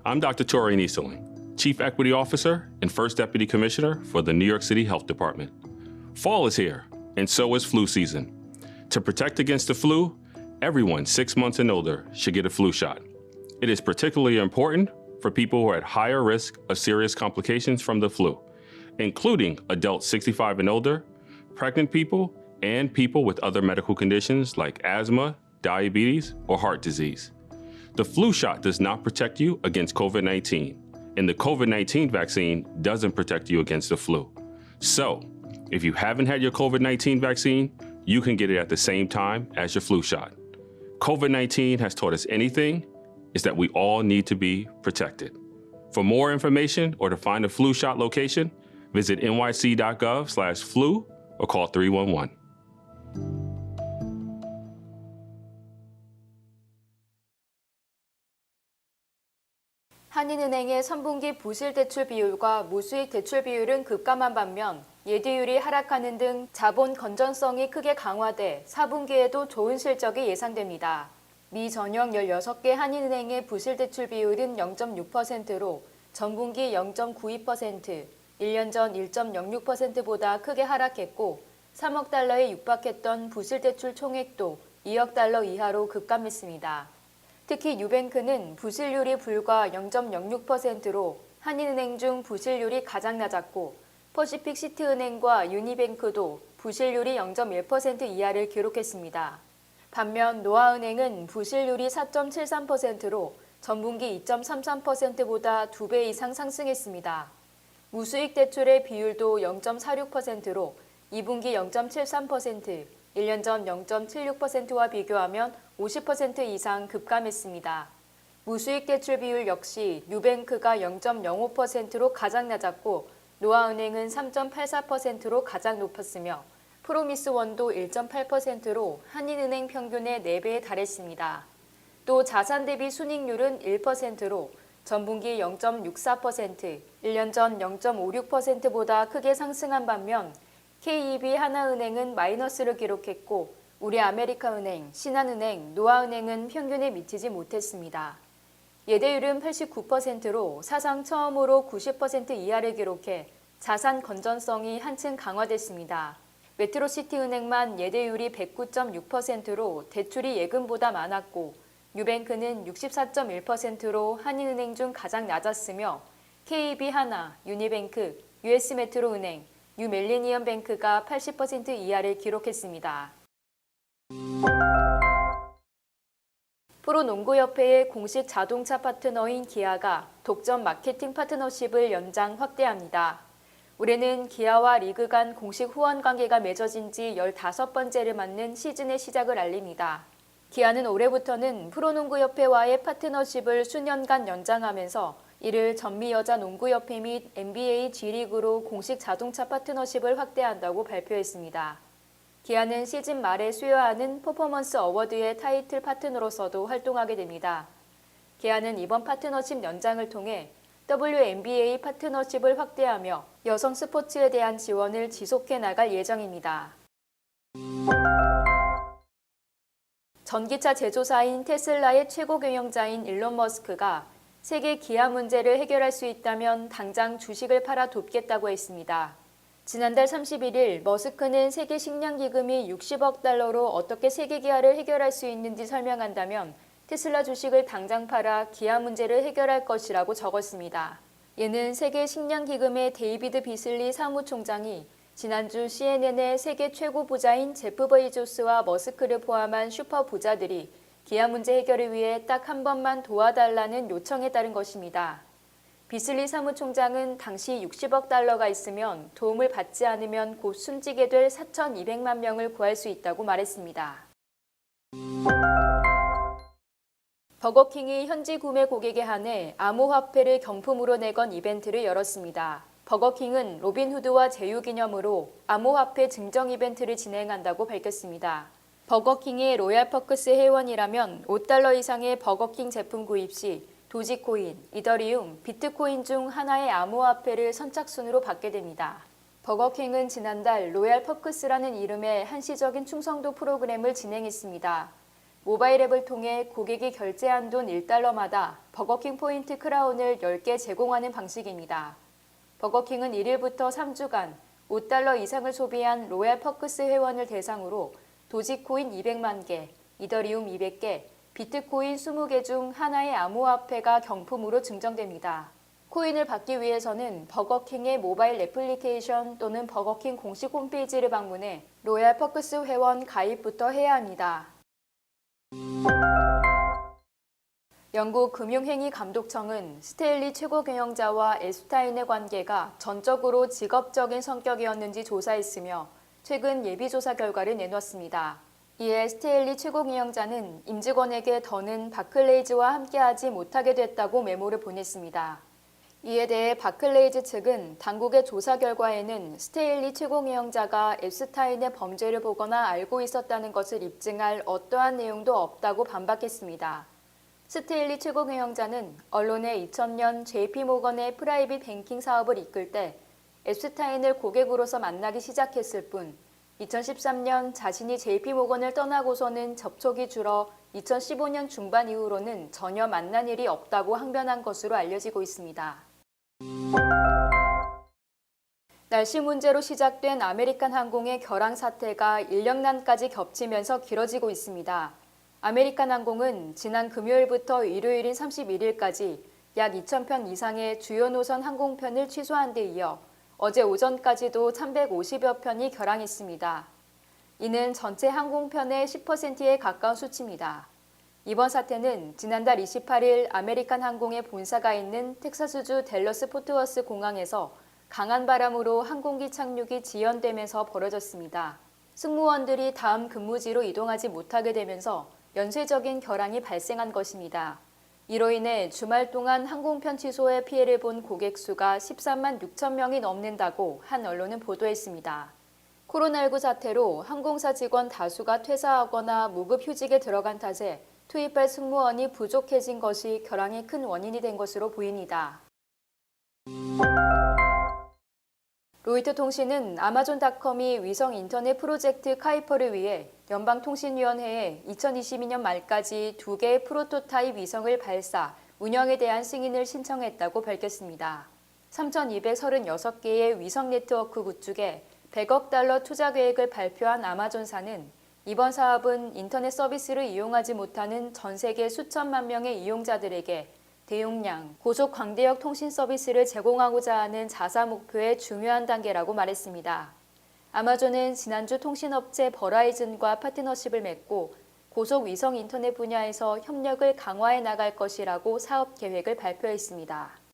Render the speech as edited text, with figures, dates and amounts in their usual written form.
I'm Dr. Tori Nieseling, Chief Equity Officer and First Deputy Commissioner for the New York City Health Department. Fall is here, and so is flu season. To protect against the flu, everyone 6 months and older should get a flu shot. It is particularly important for people who are at higher risk of serious complications from the flu, including adults 65 and older, pregnant people, and people with other medical conditions like asthma, diabetes, or heart disease. The flu shot does not protect you against COVID-19, and the COVID-19 vaccine doesn't protect you against the flu. So, if you haven't had your COVID-19 vaccine, you can get it at the same time as your flu shot. COVID-19 has taught us anything, is that we all need to be protected. For more information or to find a flu shot location, visit nyc.gov/flu or call 311. 한인은행의 3분기 부실 대출 비율과 무수익 대출 비율은 급감한 반면 예대율이 하락하는 등 자본 건전성이 크게 강화돼 4분기에도 좋은 실적이 예상됩니다. 미 전역 16개 한인은행의 부실 대출 비율은 0.6%로 전분기 0.92%, 1년 전 1.06%보다 크게 하락했고 3억 달러에 육박했던 부실 대출 총액도 2억 달러 이하로 급감했습니다. 특히 유뱅크는 부실률이 불과 0.06%로 한인은행 중 부실률이 가장 낮았고 퍼시픽 시티은행과 유니뱅크도 부실률이 0.1% 이하를 기록했습니다. 반면 노아은행은 부실률이 4.73%로 전분기 2.33%보다 2배 이상 상승했습니다. 무수익 대출의 비율도 0.46%로 2분기 0.73%, 1년 전 0.76%와 비교하면 50% 이상 급감했습니다. 무수익 대출 비율 역시 유뱅크가 0.05%로 가장 낮았고 노아은행은 3.84%로 가장 높았으며 프로미스원도 1.8%로 한인은행 평균의 4배에 달했습니다. 또 자산 대비 순이익률은 1%로 전분기 0.64%, 1년 전 0.56%보다 크게 상승한 반면 KEB 하나은행은 마이너스를 기록했고 우리아메리카은행, 신한은행, 노아은행은 평균에 미치지 못했습니다. 예대율은 89%로 사상 처음으로 90% 이하를 기록해 자산 건전성이 한층 강화됐습니다. 메트로시티은행만 예대율이 109.6%로 대출이 예금보다 많았고 유뱅크는 64.1%로 한인은행 중 가장 낮았으며 KB 하나, 유니뱅크, US메트로은행, 뉴밀레니엄뱅크가 80% 이하를 기록했습니다. 프로농구협회의 공식 자동차 파트너인 기아가 독점 마케팅 파트너십을 연장 확대합니다. 올해는 기아와 리그 간 공식 후원 관계가 맺어진 지 15번째를 맞는 시즌의 시작을 알립니다. 기아는 올해부터는 프로농구협회와의 파트너십을 수년간 연장하면서 이를 전미여자농구협회 및 NBA G리그로 공식 자동차 파트너십을 확대한다고 발표했습니다. 기아는 시즌 말에 수여하는 퍼포먼스 어워드의 타이틀 파트너로서도 활동하게 됩니다. 기아는 이번 파트너십 연장을 통해 WNBA 파트너십을 확대하며 여성 스포츠에 대한 지원을 지속해 나갈 예정입니다. 전기차 제조사인 테슬라의 최고 경영자인 일론 머스크가 세계 기아 문제를 해결할 수 있다면 당장 주식을 팔아 돕겠다고 했습니다. 지난달 31일 머스크는 세계 식량 기금이 60억 달러로 어떻게 세계 기아를 해결할 수 있는지 설명한다면 테슬라 주식을 당장 팔아 기아 문제를 해결할 것이라고 적었습니다. 이는 세계 식량 기금의 데이비드 비슬리 사무총장이 지난주 CNN의 세계 최고 부자인 제프 베조스와 머스크를 포함한 슈퍼 부자들이 기아 문제 해결을 위해 딱 한 번만 도와달라는 요청에 따른 것입니다. 비슬리 사무총장은 당시 60억 달러가 있으면 도움을 받지 않으면 곧 숨지게 될 4,200만 명을 구할 수 있다고 말했습니다. 버거킹이 현지 구매 고객에 한해 암호화폐를 경품으로 내건 이벤트를 열었습니다. 버거킹은 로빈후드와 제휴 기념으로 암호화폐 증정 이벤트를 진행한다고 밝혔습니다. 버거킹의 로얄퍼크스 회원이라면 5달러 이상의 버거킹 제품 구입 시 도지코인, 이더리움, 비트코인 중 하나의 암호화폐를 선착순으로 받게 됩니다. 버거킹은 지난달 로얄퍼크스라는 이름의 한시적인 충성도 프로그램을 진행했습니다. 모바일 앱을 통해 고객이 결제한 돈 1달러마다 버거킹 포인트 크라운을 10개 제공하는 방식입니다. 버거킹은 1일부터 3주간 5달러 이상을 소비한 로얄 퍼크스 회원을 대상으로 도지코인 200만 개, 이더리움 200개, 비트코인 20개 중 하나의 암호화폐가 경품으로 증정됩니다. 코인을 받기 위해서는 버거킹의 모바일 애플리케이션 또는 버거킹 공식 홈페이지를 방문해 로얄 퍼크스 회원 가입부터 해야 합니다. 영국 금융행위감독청은 스테일리 최고 경영자와 앱스타인의 관계가 전적으로 직업적인 성격이었는지 조사했으며 최근 예비조사 결과를 내놨습니다. 이에 스테일리 최고 경영자는 임직원에게 더는 바클레이즈와 함께하지 못하게 됐다고 메모를 보냈습니다. 이에 대해 바클레이즈 측은 당국의 조사 결과에는 스테일리 최고 경영자가 앱스타인의 범죄를 보거나 알고 있었다는 것을 입증할 어떠한 내용도 없다고 반박했습니다. 스테일리 최고 경영자는 언론에 2000년 JP모건의 프라이빗 뱅킹 사업을 이끌 때 앱스타인을 고객으로서 만나기 시작했을 뿐 2013년 자신이 JP모건을 떠나고서는 접촉이 줄어 2015년 중반 이후로는 전혀 만난 일이 없다고 항변한 것으로 알려지고 있습니다. 날씨 문제로 시작된 아메리칸 항공의 결항 사태가 인력난까지 겹치면서 길어지고 있습니다. 아메리칸 항공은 지난 금요일부터 일요일인 31일까지 약 2,000편 이상의 주요 노선 항공편을 취소한 데 이어 어제 오전까지도 350여 편이 결항했습니다. 이는 전체 항공편의 10%에 가까운 수치입니다. 이번 사태는 지난달 28일 아메리칸 항공의 본사가 있는 텍사스주 댈러스 포트워스 공항에서 강한 바람으로 항공기 착륙이 지연되면서 벌어졌습니다. 승무원들이 다음 근무지로 이동하지 못하게 되면서 연쇄적인 결항이 발생한 것입니다. 이로 인해 주말 동안 항공편 취소에 피해를 본 고객 수가 13만 6천 명이 넘는다고 한 언론은 보도했습니다. 코로나19 사태로 항공사 직원 다수가 퇴사하거나 무급 휴직에 들어간 탓에 투입할 승무원이 부족해진 것이 결항의 큰 원인이 된 것으로 보입니다. 로이터 통신은 아마존닷컴이 위성 인터넷 프로젝트 카이퍼를 위해 연방통신위원회에 2022년 말까지 2개의 프로토타입 위성을 발사, 운영에 대한 승인을 신청했다고 밝혔습니다. 3,236개의 위성 네트워크 구축에 100억 달러 투자 계획을 발표한 아마존사는 이번 사업은 인터넷 서비스를 이용하지 못하는 전 세계 수천만 명의 이용자들에게 대용량, 고속 광대역 통신 서비스를 제공하고자 하는 자사 목표의 중요한 단계라고 말했습니다. 아마존은 지난주 통신업체 버라이즌과 파트너십을 맺고 고속 위성 인터넷 분야에서 협력을 강화해 나갈 것이라고 사업 계획을 발표했습니다.